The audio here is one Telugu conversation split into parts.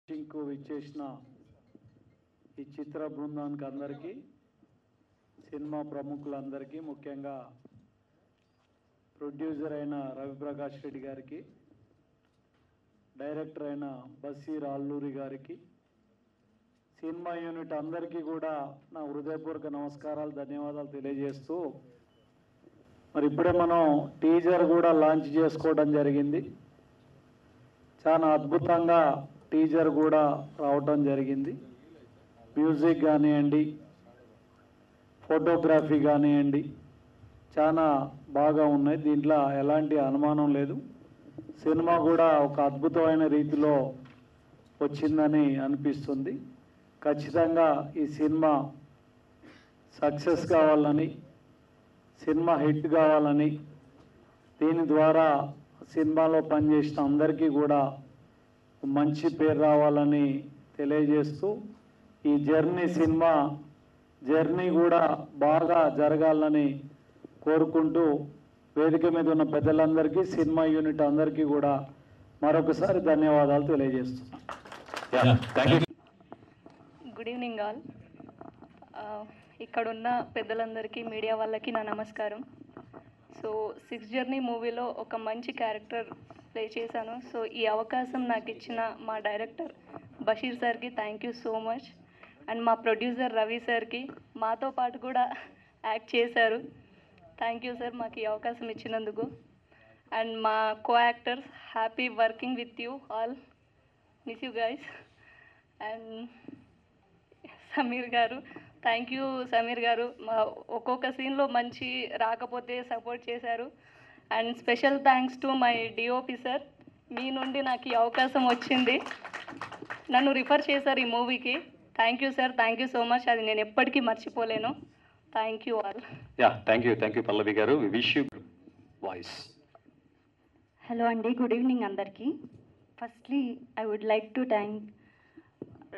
కు విచ్చేసిన ఈ చిత్ర బృందానికి అందరికీ, సినిమా ప్రముఖులందరికీ, ముఖ్యంగా ప్రొడ్యూసర్ అయిన రవిప్రకాష్ రెడ్డి గారికి, డైరెక్టర్ అయిన బషీర్ అల్లూరి గారికి, సినిమా యూనిట్ అందరికీ కూడా నా హృదయపూర్వక నమస్కారాలు, ధన్యవాదాలు తెలియజేస్తూ, మరి ఇప్పుడే మనం టీజర్ కూడా లాంచ్ చేసుకోవడం జరిగింది. చాలా అద్భుతంగా టీజర్ కూడా రావటం జరిగింది. మ్యూజిక్ కానివ్వండి, ఫోటోగ్రఫీ కానివ్వండి, చాలా బాగా ఉన్నాయి. దీంట్లో ఎలాంటి అనుమానం లేదు. సినిమా కూడా ఒక అద్భుతమైన రీతిలో వచ్చిందని అనిపిస్తుంది. ఖచ్చితంగా ఈ సినిమా సక్సెస్ కావాలని, సినిమా హిట్ కావాలని, దీని ద్వారా సినిమాలో పనిచేసిన అందరికీ కూడా మంచి పేరు రావాలని తెలియజేస్తూ, ఈ సినిమా జర్నీ కూడా బాగా జరగాలని కోరుకుంటూ, వేదిక మీద ఉన్న పెద్దలందరికీ, సినిమా యూనిట్ అందరికీ కూడా మరొకసారి ధన్యవాదాలు తెలియజేస్తున్నాను. Good evening all. ఇక్కడున్న పెద్దలందరికీ, మీడియా వాళ్ళకి నా నమస్కారం. సో 6 జర్నీ మూవీలో ఒక మంచి క్యారెక్టర్ ప్లే చేశాను. సో ఈ అవకాశం నాకు ఇచ్చిన మా డైరెక్టర్ బషీర్ సార్కి thank you so much. And మా ప్రొడ్యూసర్ రవి సార్కి, మాతో పాటు కూడా యాక్ట్ చేశారు. థ్యాంక్ యూ సార్ మాకు ఈ అవకాశం ఇచ్చినందుకు. అండ్ మా co actors, happy working with you all, miss you guys. And Sameer గారు, థ్యాంక్ యూ సమీర్ గారు, మా ఒక్కొక్క సీన్లో మంచి రాకపోతే సపోర్ట్ చేశారు. And special thanks to my DOP sir, మీ నుండి నాకు ఈ అవకాశం వచ్చింది, నన్ను రిఫర్ చేశారు ఈ మూవీకి. Thank you sir, thank you so much. అది నేను ఎప్పటికీ మర్చిపోలేను. Thank you all. Thank you Pallavi garu. Wish you voice. Hello అండి, గుడ్ ఈవినింగ్ అందరికీ. Firstly I would like to thank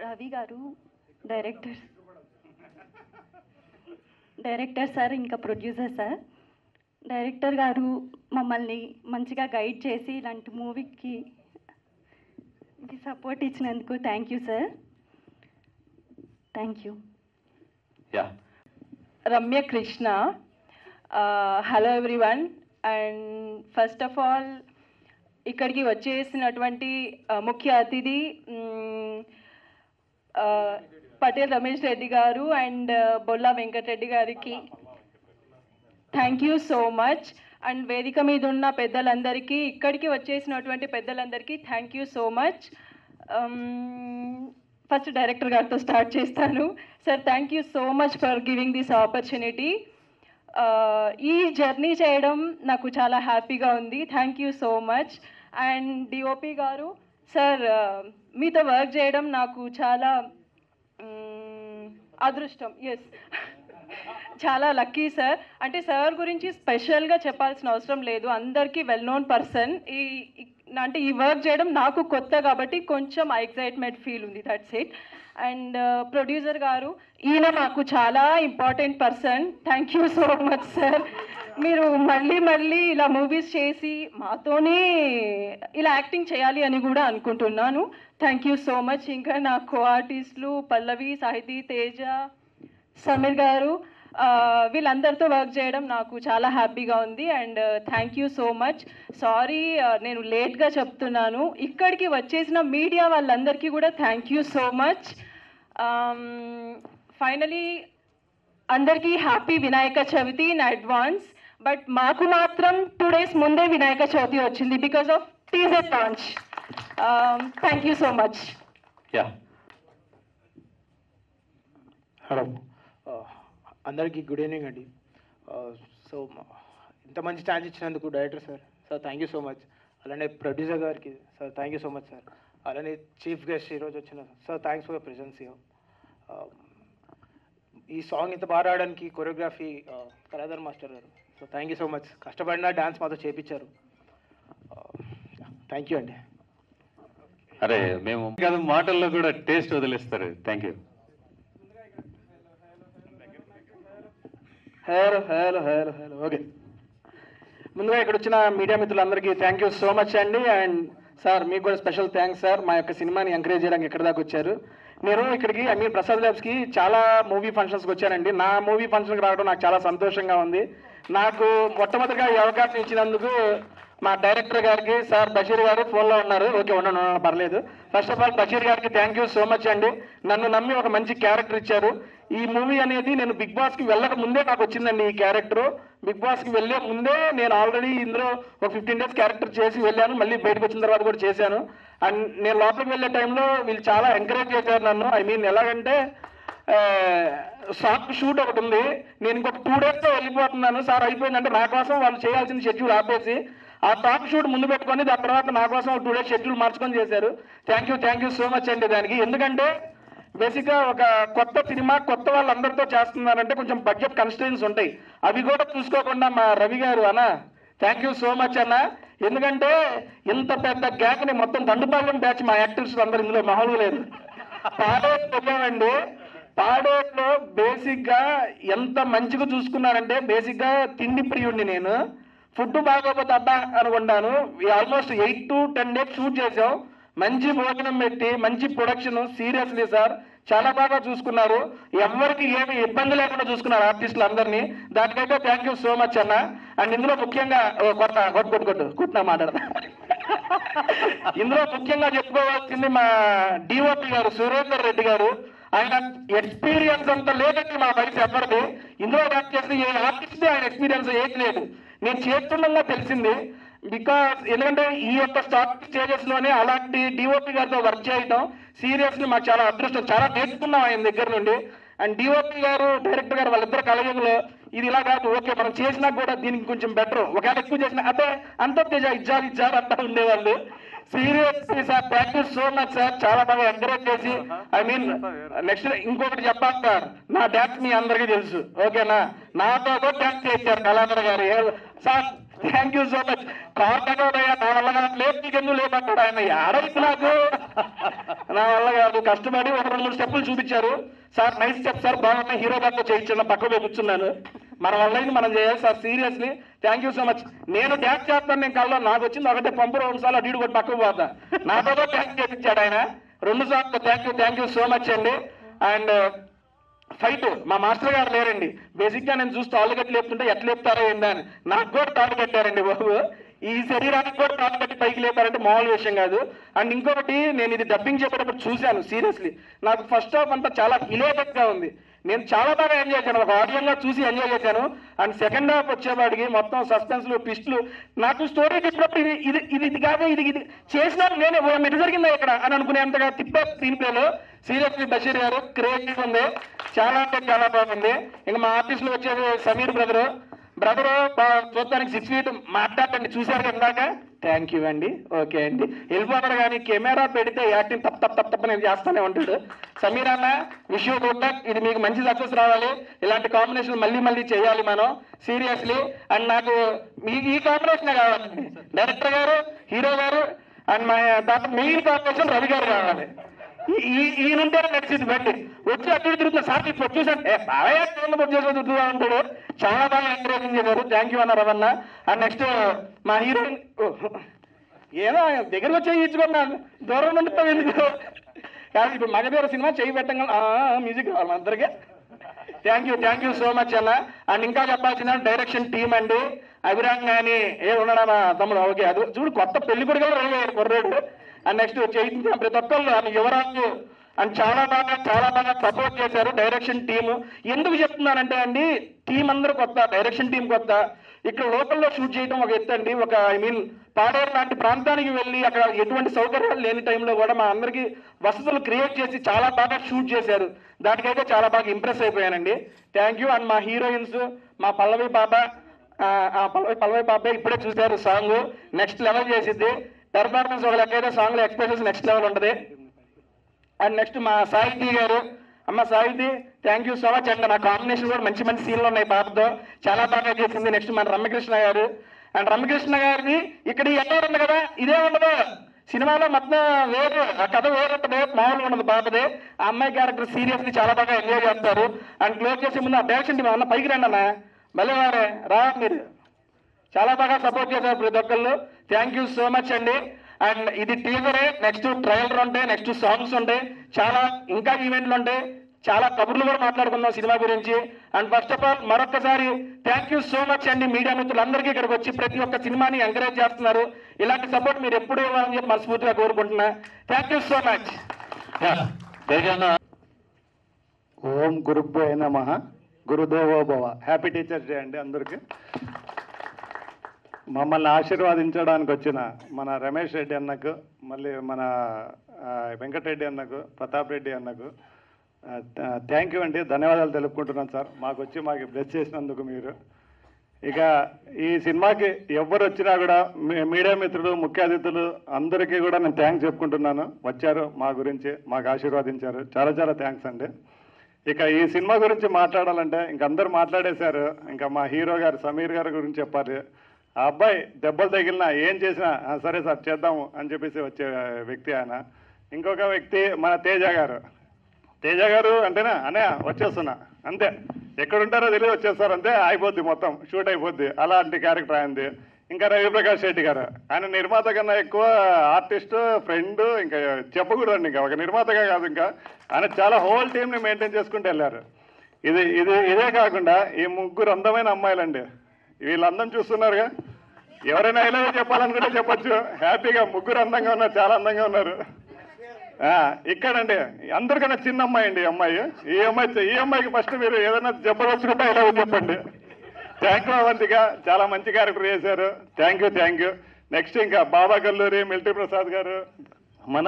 Ravi garu, director sir, ఇంకా ప్రొడ్యూసర్ సార్. డైరెక్టర్ గారు మమ్మల్ని మంచిగా గైడ్ చేసి ఇలాంటి మూవీకి సపోర్ట్ ఇచ్చినందుకు thank you sir. Thank you. Ramya Krishna. Hello everyone. And first of all ఇక్కడికి వచ్చేసినటువంటి ముఖ్య అతిథి పటేల్ రమేష్ రెడ్డి గారు అండ్ బొల్లా వెంకటరెడ్డి గారికి thank you so much. And వేదిక మీద ఉన్న పెద్దలందరికీ, ఇక్కడికి వచ్చేసినటువంటి పెద్దలందరికీ thank you so much. First director గారితో స్టార్ట్ చేస్తాను. Sir, thank you so much for giving this opportunity. ఈ జర్నీ చేయడం నాకు చాలా హ్యాపీగా ఉంది. Thank you so much. And DOP గారు, సార్ మీతో వర్క్ చేయడం నాకు చాలా అదృష్టం. ఎస్, చాలా లక్కీ సార్. అంటే సార్ గురించి స్పెషల్గా చెప్పాల్సిన అవసరం లేదు, అందరికీ వెల్ నోన్ పర్సన్. అంటే ఈ వర్క్ చేయడం నాకు కొత్త కాబట్టి కొంచెం ఎక్సైట్మెంట్ ఫీల్ ఉంది, దట్స్ ఇట్. అండ్ ప్రొడ్యూసర్ గారు, ఈయన నాకు చాలా important person. Thank you so much sir. మీరు మళ్ళీ ఇలా మూవీస్ చేసి మాతోనే ఇలా యాక్టింగ్ చేయాలి అని కూడా అనుకుంటున్నాను. Thank you so much. ఇంకా నా కో ఆర్టిస్టులు పల్లవి, సాహితీ, తేజ, సమీర్ గారు, వీళ్ళందరితో వర్క్ చేయడం నాకు చాలా హ్యాపీగా ఉంది. And thank you so much. Sorry నేను లేట్గా చెప్తున్నాను. ఇక్కడికి వచ్చేసిన మీడియా వాళ్ళందరికీ కూడా thank you so much. Finally అందరికీ happy Vinayaka Chavithi in advance. But మాకు మాత్రం 2 days ముందే వినాయక చవితి వచ్చింది because of teaser launch. Thank you so much. Hello అందరికీ గుడ్ ఈవినింగ్ అండి. సో ఇంత మంచి ఛాన్స్ ఇచ్చినందుకు director sir thank you so much. అలానే ప్రొడ్యూసర్ గారికి sir thank you so much sir. అలానే చీఫ్ గెస్ట్ ఈరోజు వచ్చిన sir thanks for presence here. ఈ సాంగ్ ఇంత బాగా రావడానికి కొరియోగ్రఫీ కళాధర్ మాస్టర్ గారు, so thank you so much. కష్టపడిన డాన్స్ మాతో చేయించారు. థ్యాంక్ యూ అండి. అరే మేము మాటల్లో కూడా టేస్ట్ వదిలేస్తారు. Thank you. Hello okay. ముందుగా ఇక్కడ వచ్చిన మీడియా మిత్రులందరికీ థ్యాంక్ యూ సో మచ్ అండి. అండ్ సార్ మీకు కూడా స్పెషల్ థ్యాంక్స్ సార్, మా యొక్క సినిమాని ఎంకరేజ్ చేయడానికి ఎక్కడి దాకా వచ్చారు. నేను ఇక్కడికి ప్రసాద్ ల్యాబ్స్కి చాలా మూవీ ఫంక్షన్స్కి వచ్చానండి. నా మూవీ ఫంక్షన్కి రావడం నాకు చాలా సంతోషంగా ఉంది. నాకు మొట్టమొదటిగా ఈ అవకాశం ఇచ్చినందుకు మా డైరెక్టర్ గారికి, సార్ బషీర్ గారు ఫోన్లో ఉన్నారు, ఓకే ఉండను పర్లేదు. ఫస్ట్ ఆఫ్ ఆల్ బషీర్ గారికి థ్యాంక్ యూ సో మచ్ అండి. నన్ను నమ్మి ఒక మంచి క్యారెక్టర్ ఇచ్చారు. ఈ మూవీ అనేది నేను బిగ్ బాస్కి వెళ్ళక ముందే నాకు వచ్చిందండి ఈ క్యారెక్టర్. బిగ్ బాస్కి వెళ్ళే ముందే నేను ఆల్రెడీ ఇందులో ఒక 15 days క్యారెక్టర్ చేసి వెళ్ళాను, మళ్ళీ బయటకు వచ్చిన తర్వాత కూడా చేశాను. అండ్ నేను లోపలికి వెళ్ళే టైంలో వీళ్ళు చాలా ఎంకరేజ్ చేశారు నన్ను. ఐ మీన్ ఎలాగంటే సాఫ్ట్ షూట్ ఒకటి ఉంది, నేను ఇంకొక 2 daysలో వెళ్ళిపోతున్నాను సార్ అయిపోయిందంటే నా కోసం వాళ్ళు చేయాల్సిన షెడ్యూల్ ఆపేసి ఆ టాప్ షూట్ ముందు పెట్టుకొని దాని తర్వాత నా కోసం 2 days షెడ్యూల్ మార్చుకొని చేశారు. థ్యాంక్ యూ సో మచ్ అండి దానికి. ఎందుకంటే బేసిక్గా ఒక కొత్త సినిమా కొత్త వాళ్ళందరితో చేస్తున్నారంటే కొంచెం బడ్జెట్ కన్స్ట్రెయిన్స్ ఉంటాయి, అవి కూడా చూసుకోకుండా మా రవి గారు అన్న థ్యాంక్ యూ సో మచ్ అన్న. ఎందుకంటే ఇంత పెద్ద గ్యాప్ని మొత్తం దండుపాలెం బ్యాచ్ మా యాక్టర్స్ అందరు ఇందులో మామూలుగా లేదు. పాడేట్ వెళ్ళామండి, పాడేట్లో బేసిక్గా ఎంత మంచిగా చూసుకున్నారంటే బేసిక్గా తిండి ప్రియుడిని నేను. ఫుడ్ బాగోపోతే అబ్బా అనుకుంటాను. ఆల్మోస్ట్ 8 to 10 days షూట్ చేసాం, మంచి భోజనం పెట్టి మంచి ప్రొడక్షన్. సీరియస్లీ సార్ చాలా బాగా చూసుకున్నారు, ఎవరికి ఏమి ఇబ్బంది లేకుండా చూసుకున్నారు ఆర్టిస్టులు అందరినీ. దానికైతే థ్యాంక్ యూ సో మచ్ అన్న. అండ్ ఇందులో ముఖ్యంగా కొట్టినా మాట్లాడదా ఇందులో ముఖ్యంగా చెప్పుకోవాల్సింది మా డిఓపి గారు సురేందర్ రెడ్డి గారు. ఆయన ఎక్స్పీరియన్స్ అంత లేదండి మా వయసు ఎవరిది. ఇందులో వర్క్ చేసిన ఏ ఆర్టిస్ట్ ఆయన ఎక్స్పీరియన్స్ ఏది లేదు, నేను చేస్తుండగా తెలిసింది. బికాస్ ఎందుకంటే ఈ యొక్క స్టార్ట్ స్టేజెస్ లోనే అలాంటి డిఓపి గారితో వర్క్ చేయడం సీరియస్లీ మాకు చాలా అదృష్టం, చాలా నేర్చుకున్నాం ఆయన దగ్గర నుండి. అండ్ డిఓపి గారు డైరెక్టర్ గారు వాళ్ళిద్దరు కలగంలో ఇది ఇలా కాదు, ఓకే మనం చేసినా కూడా దీనికి కొంచెం బెటర్, ఒకవేళ ఎక్కువ చేసినా అదే అంత ఇచ్చారు అంటా ఉండేవాళ్ళు. Seriously sir thank you so much sir, చాలా బాగా ఎంకరేజ్ చేసి. ఐ మీన్ నెక్స్ట్ ఇంకొకటి చెప్పాలి సార్, నా డాన్స్ మీ అందరికీ తెలుసు ఓకేనా, నాతో కూడా డాన్స్ చేశారు Kalakar garu. Sir thank you so much. కారణయ్యా నా వల్ల కాదు, లేదు నీకెందుకు లేదంటాడు ఆయన. ఆడైతే నాకు నా వల్ల కాదు, కష్టపడి ఒక 2-3 స్టెప్పులు చూపించారు. సార్ నైస్ స్టెప్ సార్, బాగున్నాయి, హీరో గారితో చేయించాను, పక్కకు పోయి కూర్చున్నాను. మన వల్ల మనం చేయాలి sir. Seriously thank you so much. నేను డ్యాన్స్ చేస్తాను, నేను కళ్ళలో నాకు వచ్చింది ఒకటే పంపు 2 సార్లు అడ్డు కూడా పక్కకు పోతా, నాతో డ్యాన్స్ చేయించాడు ఆయన 2 సార్లు. థ్యాంక్ యూ సో మచ్ అండి. అండ్ ఫైట్ మా మాస్టర్ గారు లేరండి, బేసిక్గా నేను చూస్తే తాళ్ళు కట్టి లేపుతుంటే ఎట్లా లేపుతారో ఏందని, నాకు కూడా తాళ్ళు కట్టారండి బాబు. ఈ శరీరానికి కూడా తాళ్ళు కట్టి పైకి లేపారంటే మామూలు విషయం కాదు. అండ్ ఇంకొకటి నేను ఇది డబ్బింగ్ చెప్పేటప్పుడు చూశాను, సీరియస్లీ నాకు ఫస్ట్ హాఫ్ అంతా చాలా హిలేటెడ్గా ఉంది, నేను చాలా బాగా ఎంజాయ్ చేశాను, ఒక ఆడియన్గా చూసి ఎంజాయ్ చేశాను. అండ్ సెకండ్ హాఫ్ వచ్చేవాడికి మొత్తం సస్పెన్స్లు ట్విస్టులు, నాకు స్టోరీ చెప్పినప్పుడు ఇది కాదు ఇది చేసినా నేనే ఎటు జరిగిందా ఇక్కడ అని అనుకునేంతగా తిప్పే స్క్రీన్ ప్లేలో. సీరియస్లీ బషీర్ గారు క్రియేటివ్ ఉంది, చాలా అంటే చాలా బాగుంది. ఇంకా మా ఆర్టిస్టులు వచ్చేది సమీర్ బ్రదరు చూడటానికి 6 feet మాట్లాడండి, చూశారు ఇందాక. థ్యాంక్ యూ అండి, ఓకే అండి వెళ్ళిపోతారు. కానీ కెమెరా పెడితే యాక్టింగ్ తప్ప నేను చేస్తూనే ఉంటాడు. సమీర్ అన్న విష్ యూ గుడ్ లక్, ఇది మీకు మంచి సక్సెస్ రావాలి, ఇలాంటి కాంబినేషన్ మళ్ళీ చేయాలి మనం సీరియస్లీ. అండ్ నాకు మీకు ఈ కాంబినేషన్ కావాలండి, డైరెక్టర్ గారు, హీరో గారు, అండ్ మా దాంట్లో మెయిన్ కాంబినేషన్ రవి గారు కావాలి. ఈయనుంటే నడిచింది బండి వచ్చి అటు తిరుగుతున్నా సార్ ఇప్పుడు చూసాను బాగా తిరుగుతూ ఉంటాడు, చాలా బాగా ఎంకరేజింగ్ చేశారు. థ్యాంక్ యూ అన్న రవన్న. అండ్ నెక్స్ట్ మా హీరోయిన్ ఏదో దగ్గరకు వచ్చి ఇచ్చుకున్నాను, దూరం నుండి ఎందుకు కాదు, ఇప్పుడు మగధీర సినిమా చేయి పెట్టంగా మ్యూజిక్ కావాలి మన అందరికీ. థ్యాంక్ యూ సో మచ్ అన్న. అండ్ ఇంకా చెప్పాల్సిన డైరెక్షన్ టీమ్ అండి, అభిరామ్ కానీ ఉన్నాడా మా తమ్ముడు, ఓకే అది చూడు కొత్త పెళ్లి కూడా కుర్రాడు. అండ్ నెక్స్ట్ చేయించిన ప్రతి ఒక్కళ్ళు అని యువరాజు అండ్ చాలా బాగా సపోర్ట్ చేశారు డైరెక్షన్ టీము. ఎందుకు చెప్తున్నానంటే అండి టీం అందరూ కొత్త, డైరెక్షన్ టీం కొత్త. ఇక్కడ లోకల్లో షూట్ చేయడం ఒక ఎత్తు అండి, ఒక పాడేరు లాంటి ప్రాంతానికి వెళ్ళి అక్కడ ఎటువంటి సౌకర్యాలు లేని టైంలో కూడా మా అందరికీ వసతులు క్రియేట్ చేసి చాలా బాగా షూట్ చేశారు. దానికైతే చాలా బాగా ఇంప్రెస్ అయిపోయానండి. Thank you. అండ్ మా హీరోయిన్స్ మా పల్లవి బాబా ఇప్పుడే చూశారు, సాంగ్ నెక్స్ట్ లెవెల్ చేసిద్ది, పెర్ఫార్మెన్స్ ఒక లెక్క అయితే సాంగ్లో ఎక్స్ప్రెషన్స్ నెక్స్ట్ లెవెల్ ఉంటుంది. అండ్ నెక్స్ట్ మా సాహితీ గారు, అమ్మ సాహితీ thank you so much. And నా కాంబినేషన్ కూడా మంచి సీన్లు ఉన్నాయి పాపతో, చాలా బాగా చేసింది. నెక్స్ట్ మన రమ్యకృష్ణ గారు, అండ్ రమ్యకృష్ణ గారిది ఇక్కడ ఎక్కడ ఉంది కదా ఇదే ఉండదు, సినిమాలో మొత్తం వేరు, ఆ కథ వేరుంటుంది, మామూలుగా ఉండదు పాపది. ఆ అమ్మాయి క్యారెక్టర్ సీరియస్లీ చాలా బాగా ఎంజాయ్ చేస్తారు. అండ్ క్లోజ్ చేసే ముందు ఆ డైరెక్షన్ టీం అన్న పైకి రండి అన్న, భలే వారే రా, మీరు చాలా బాగా సపోర్ట్ చేశారు ప్రతి ఒక్కళ్ళు. థ్యాంక్ యూ సో మచ్ అండి. అండ్ ఇది టీజరే, నెక్స్ట్ ట్రైలర్ ఉంటాయి, నెక్స్ట్ సాంగ్స్ ఉంటాయి, చాలా ఇంకా ఈవెంట్లు ఉంటాయి, చాలా కబుర్లు కూడా మాట్లాడుకుందాం సినిమా గురించి. అండ్ ఫస్ట్ ఆఫ్ ఆల్ మరొకసారి థ్యాంక్ యూ సో మచ్ అండి మీడియా మిత్రులందరికీ ఇక్కడికి వచ్చి ప్రతి ఒక్క సినిమాని ఎంకరేజ్ చేస్తున్నారు. ఇలాంటి సపోర్ట్ మీరు ఎప్పుడూ ఇవ్వాలని చెప్పి మనస్ఫూర్తిగా కోరుకుంటున్నా. Thank you so much. ఓం గురుభ్యో నమః, గురుదేవో భవ. హ్యాపీ టీచర్స్ డే అండి అందరికీ. మమ్మల్ని ఆశీర్వాదించడానికి వచ్చిన మన రమేష్ రెడ్డి అన్నకు, మళ్ళీ మన వెంకటరెడ్డి అన్నకు, ప్రతాప్ రెడ్డి అన్నకు థ్యాంక్ యూ అండి, ధన్యవాదాలు తెలుపుకుంటున్నాను సార్. మాకు వచ్చి మాకు బ్లెస్ చేసినందుకు మీరు. ఇక ఈ సినిమాకి ఎవరు వచ్చినా కూడా మీడియా మిత్రులు, ముఖ్య అతిథులు అందరికీ కూడా నేను థ్యాంక్స్ చెప్పుకుంటున్నాను. వచ్చారు, మా గురించి మాకు ఆశీర్వాదించారు, చాలా చాలా థ్యాంక్స్ అండి. ఇక ఈ సినిమా గురించి మాట్లాడాలంటే ఇంక అందరూ మాట్లాడేశారు. ఇంకా మా హీరో గారు సమీర్ గారి గురించి చెప్పాలి. ఆ అబ్బాయి దెబ్బలు తగిలినా ఏం చేసినా సరే సార్ చేద్దాము అని చెప్పేసి వచ్చే వ్యక్తి ఆయన. ఇంకొక వ్యక్తి మన తేజ గారు. తేజ గారు అంటేనే అనే వచ్చేస్తున్నా అంతే, ఎక్కడుంటారో తెలియదు వచ్చేస్తారు అంతే, అయిపోద్ది మొత్తం షూట్ అయిపోద్ది, అలాంటి క్యారెక్టర్ ఆయనది. ఇంకా రవిప్రకాష్ రెడ్డి గారు, ఆయన నిర్మాత కన్నా ఎక్కువ ఆర్టిస్ట్, ఫ్రెండ్, ఇంకా చెప్పకూడదండి. ఇంకా ఒక నిర్మాతగా కాదు, ఇంకా ఆయన చాలా హోల్ టీమ్ని మెయింటైన్ చేసుకుంటూ వెళ్ళారు. ఇదే కాకుండా ఈ ముగ్గురు అందమైన అమ్మాయిలండి, వీళ్ళ అందం చూస్తున్నారుగా. ఎవరైనా ఇలా చెప్పాలనుకుంటే చెప్పొచ్చు, హ్యాపీగా ముగ్గురు అందంగా ఉన్నారు, చాలా అందంగా ఉన్నారు. ఇక్కడండి అందరికన్నా చిన్న అమ్మాయి అండి ఈ అమ్మాయి. ఈ అమ్మాయికి ఫస్ట్ మీరు ఏదైనా చెప్పదలుచుకుంటే ఇలా చెప్పండి. థ్యాంక్ యూ అవంతిగా, చాలా మంచి క్యారెక్టర్ చేశారు. Thank you. నెక్స్ట్ ఇంకా బాబా కల్లూరి, మిల్టీ ప్రసాద్ గారు, మన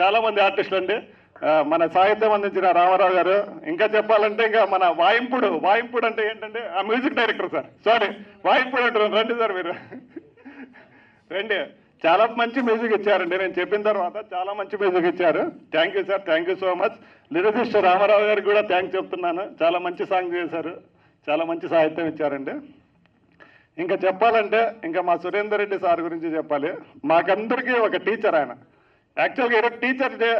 చాలా మంది ఆర్టిస్టులు అండి. మన సాహిత్యం అందించిన రామారావు గారు, ఇంకా చెప్పాలంటే ఇంకా మన వాయింపుడు అంటే ఏంటంటే ఆ మ్యూజిక్ డైరెక్టర్ సార్, సారీ వాయింపుడు అంటారు, రండి సార్ మీరు రండి. చాలా మంచి మ్యూజిక్ ఇచ్చారండి, నేను చెప్పిన తర్వాత చాలా మంచి మ్యూజిక్ ఇచ్చారు. Thank you sir, thank you so much. Lyricist Ramarao గారికి కూడా థ్యాంక్స్ చెప్తున్నాను, చాలా మంచి సాంగ్ చేశారు, చాలా మంచి సాహిత్యం ఇచ్చారండి. ఇంకా చెప్పాలంటే ఇంకా మా సురేందర్ రెడ్డి సార్ గురించి చెప్పాలి. మాకందరికీ ఒక టీచర్ ఆయన. యాక్చువల్గా ఈరోజు టీచర్ డే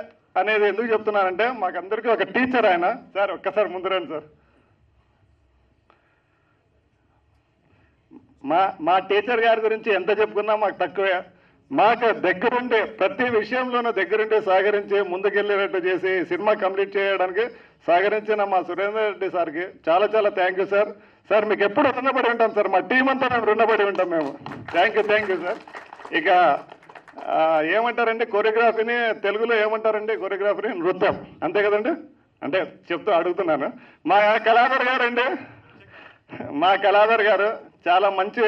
అనేది ఎందుకు చెప్తున్నానంటే మాకందరికీ ఒక టీచర్ ఆయన. సార్ ఒక్కసారి ముందు రండి సార్. మా టీచర్ గారి గురించి ఎంత చెప్పుకున్నా మాకు తక్కువే. మాకు దగ్గరుండి ప్రతి విషయంలోనూ దగ్గరుండి సహకరించి ముందుకెళ్ళేటట్టు చేసి సినిమా కంప్లీట్ చేయడానికి సహకరించిన మా సురేందర్ రెడ్డి సార్కి చాలా చాలా థ్యాంక్ యూ సార్. సార్ మీకు ఎప్పుడు రుణపడి ఉంటాం సార్, మా టీం అంతా మేము రుణపడి ఉంటాం మేము. Thank you sir. ఇక ఏమంటారండి కొరియోగ్రఫీని తెలుగులో ఏమంటారండి? కొరియోగ్రఫీని నృత్యం, అంతే కదండి? అంటే చెప్తూ అడుగుతున్నాను. మా కళాధర్ గారండి, మా కళాధర్ గారు చాలా మంచి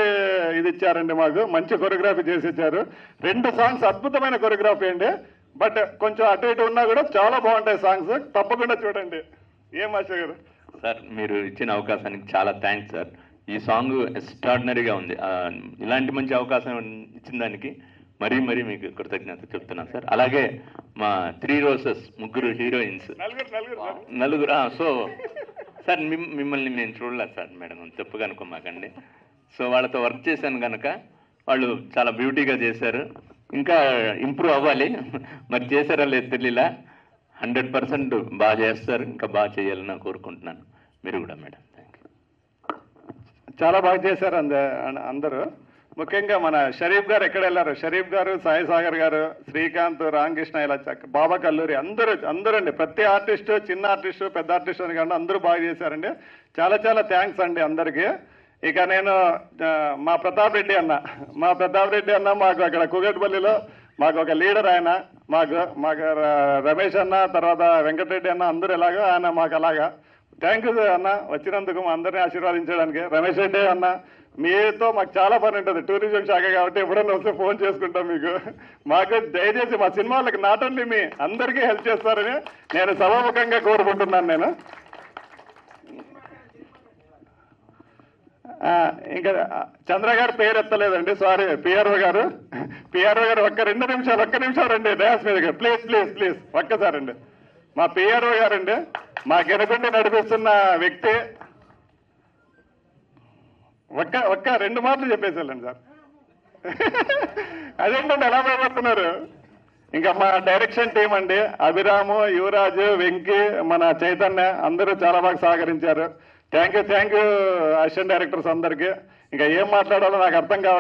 ఇది ఇచ్చారండి, మాకు మంచి కొరియోగ్రఫీ చేసి ఇచ్చారు. 2 సాంగ్స్ అద్భుతమైన కొరియోగ్రఫీ అండి. బట్ కొంచెం అటు ఇటు ఉన్నా కూడా చాలా బాగుంటాయి సాంగ్స్, తప్పకుండా చూడండి. ఏం మాస్టర్ గారు? సార్ మీరు ఇచ్చిన అవకాశానికి చాలా థ్యాంక్స్ సార్. ఈ సాంగ్ ఎక్స్ట్రాడినరీగా ఉంది. ఇలాంటి మంచి అవకాశం ఇచ్చిన దానికి మరీ మీకు కృతజ్ఞత చెప్తున్నాను సార్. అలాగే మా 3 రోజెస్ ముగ్గురు హీరోయిన్స్, నలుగురు. సో సార్ మిమ్మల్ని నేను చూడలేదు సార్, మేడం తప్పుగా అనుకోమాకండి. సో వాళ్ళతో వర్క్ చేశాను కనుక వాళ్ళు చాలా బ్యూటీగా చేశారు. ఇంకా ఇంప్రూవ్ అవ్వాలి, మరి చేశారా లేదు తెలియలా. 100% బాగా చేస్తారు, ఇంకా బాగా చేయాలని కోరుకుంటున్నాను. మీరు కూడా మేడం. Thank you. చాలా బాగా చేశారు అందరూ. ముఖ్యంగా మన షరీఫ్ గారు ఎక్కడ వెళ్ళారు? షరీఫ్ గారు, సాయి సాగర్ గారు, శ్రీకాంత్, రామకృష్ణ, ఇలా బాబా కల్లూరి అందరూ అండి. ప్రతి ఆర్టిస్టు, చిన్న ఆర్టిస్టు, పెద్ద ఆర్టిస్టు అని కానీ అందరూ బాగా చేశారండి. చాలా చాలా థ్యాంక్స్ అండి అందరికీ. ఇక నేను మా ప్రతాప్ రెడ్డి అన్న మాకు అక్కడ కుగట్పల్లిలో మాకు ఒక లీడర్ ఆయన. మాకు రమేష్ అన్న, తర్వాత వెంకటరెడ్డి అన్న, అందరూ ఎలాగో ఆయన మాకు అలాగా. థ్యాంక్ యూ అన్న వచ్చినందుకు, మా అందరినీ ఆశీర్వాదించడానికి. రమేష్ రెడ్డి అన్న, మీతో మాకు చాలా పని ఉంటుంది, టూరిజం శాఖ కాబట్టి ఎప్పుడన్నా వస్తే ఫోన్ చేసుకుంటాం మీకు. మాకు దయచేసి మా సినిమాలకు నాట్ ఓన్లీ మీ అందరికీ హెల్ప్ చేస్తారని నేను సభాముఖంగా కోరుకుంటున్నాను. నేను ఇంకా చంద్ర గారు పేరు ఎత్తలేదండి, సారీ. పిఆర్ఓ గారు ఒక్క 2 నిమిషాలు రండి డయాస్ మీదకి, ప్లీజ్ ఒక్కసారండి. మా పిఆర్ఓ గారండి, మా గెనకుండి నడిపిస్తున్న వ్యక్తి. ఒక్క 2 మాటలు చెప్పేసేళ్ళండి సార్. అదేంటండి ఎలా భయపడుతున్నారు? ఇంకా మా డైరెక్షన్ టీం అండి, అభిరాము, యువరాజు, వెంకీ, మన చైతన్య అందరూ చాలా బాగా సహకరించారు. థ్యాంక్ యూ అసిస్టెంట్ డైరెక్టర్స్ అందరికీ. ఇంకా ఏం మాట్లాడాలో నాకు అర్థం కావాలి.